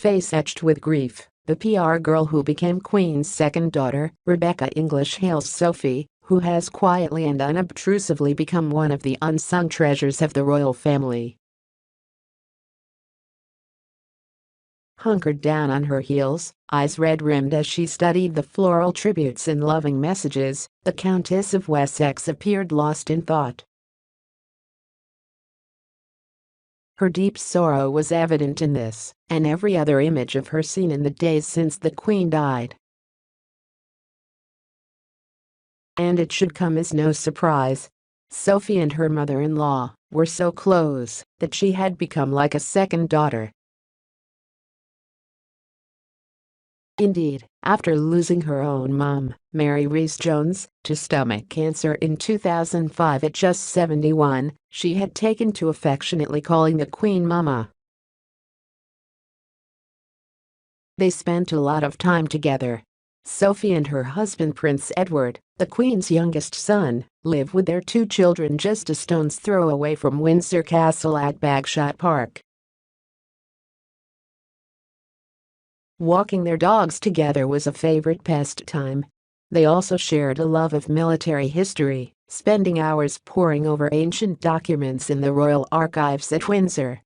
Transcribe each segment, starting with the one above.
face etched with grief, the PR girl who became Queen's second daughter, Rebecca English, hails Sophie, who has quietly and unobtrusively become one of the unsung treasures of the royal family. Hunkered down on her heels, eyes red-rimmed as she studied the floral tributes and loving messages, the Countess of Wessex appeared lost in thought. Her deep sorrow was evident in this and every other image of her seen in the days since the Queen died. And it should come as no surprise. Sophie and her mother-in-law were so close that she had become like a second daughter. Indeed, after losing her own mom, Mary Rees-Jones, to stomach cancer in 2005 at just 71, she had taken to affectionately calling the Queen Mama. They spent a lot of time together. Sophie and her husband Prince Edward, the Queen's youngest son, live with their two children just a stone's throw away from Windsor Castle at Bagshot Park. Walking their dogs together was a favorite pastime. They also shared a love of military history, spending hours poring over ancient documents in the royal archives at Windsor.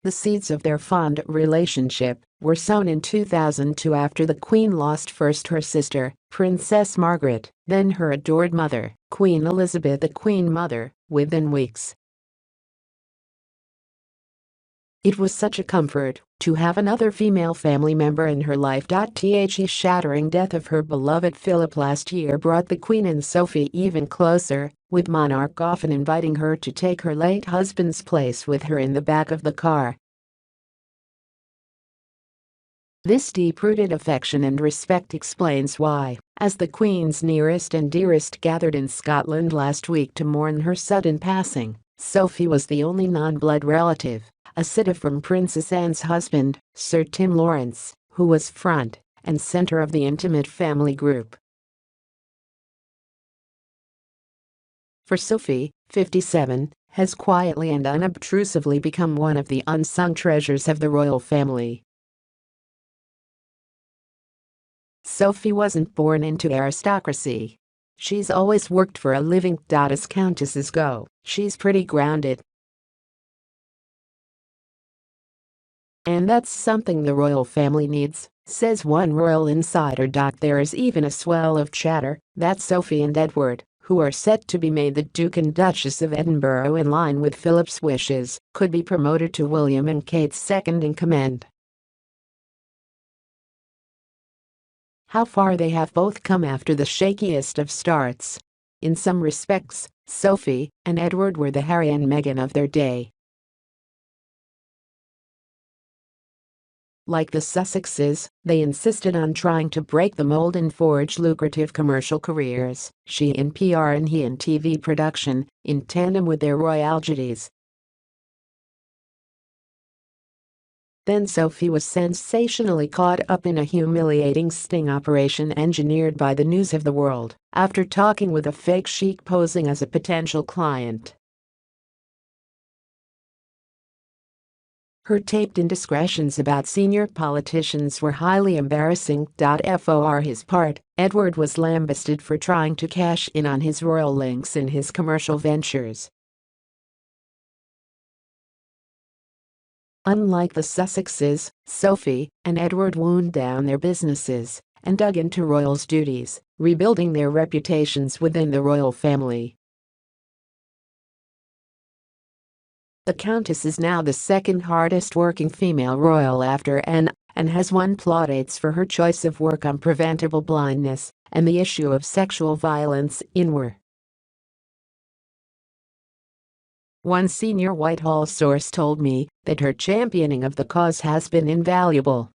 The seeds of their fond relationship were sown in 2002 after the Queen lost first her sister, Princess Margaret, then her adored mother, Queen Elizabeth, the Queen Mother, within weeks. It was such a comfort to have another female family member in her life. The shattering death of her beloved Philip last year brought the Queen and Sophie even closer, with monarch often inviting her to take her late husband's place with her in the back of the car. This deep-rooted affection and respect explains why, as the Queen's nearest and dearest gathered in Scotland last week to mourn her sudden passing, Sophie was the only non-blood relative, aside from Princess Anne's husband, Sir Tim Lawrence, who was front and center of the intimate family group. For Sophie, 57, has quietly and unobtrusively become one of the unsung treasures of the royal family. Sophie wasn't born into aristocracy. She's always worked for a living. As countesses go, she's pretty grounded. And that's something the royal family needs, says one royal insider. There is even a swell of chatter that Sophie and Edward, who are set to be made the Duke and Duchess of Edinburgh in line with Philip's wishes, could be promoted to William and Kate's second-in-command. How far they have both come after the shakiest of starts. In some respects, Sophie and Edward were the Harry and Meghan of their day. Like the Sussexes, they insisted on trying to break the mold and forge lucrative commercial careers, she in PR and he in TV production, in tandem with their royal duties. Then Sophie was sensationally caught up in a humiliating sting operation engineered by the News of the World, after talking with a fake sheik posing as a potential client. Her taped indiscretions about senior politicians were highly embarrassing. For his part, Edward was lambasted for trying to cash in on his royal links in his commercial ventures. Unlike the Sussexes, Sophie and Edward wound down their businesses and dug into royals' duties, rebuilding their reputations within the royal family. The Countess is now the second hardest working female royal after Anne, and has won plaudits for her choice of work on preventable blindness and the issue of sexual violence in war. One senior Whitehall source told me that her championing of the cause has been invaluable.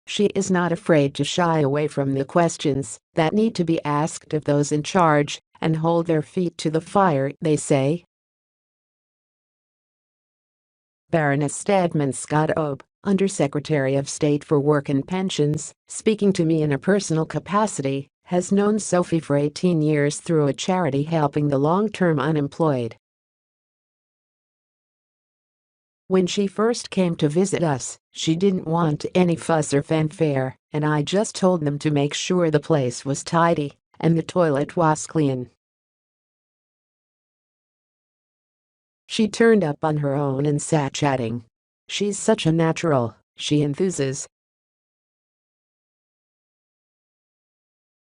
She is not afraid to shy away from the questions that need to be asked of those in charge and hold their feet to the fire, they say. Baroness Stedman Scott-Obe, Under Secretary of State for Work and Pensions, speaking to me in a personal capacity, has known Sophie for 18 years through a charity helping the long-term unemployed. When she first came to visit us, she didn't want any fuss or fanfare, and I just told them to make sure the place was tidy and the toilet was clean. She turned up on her own and sat chatting. She's such a natural, she enthuses.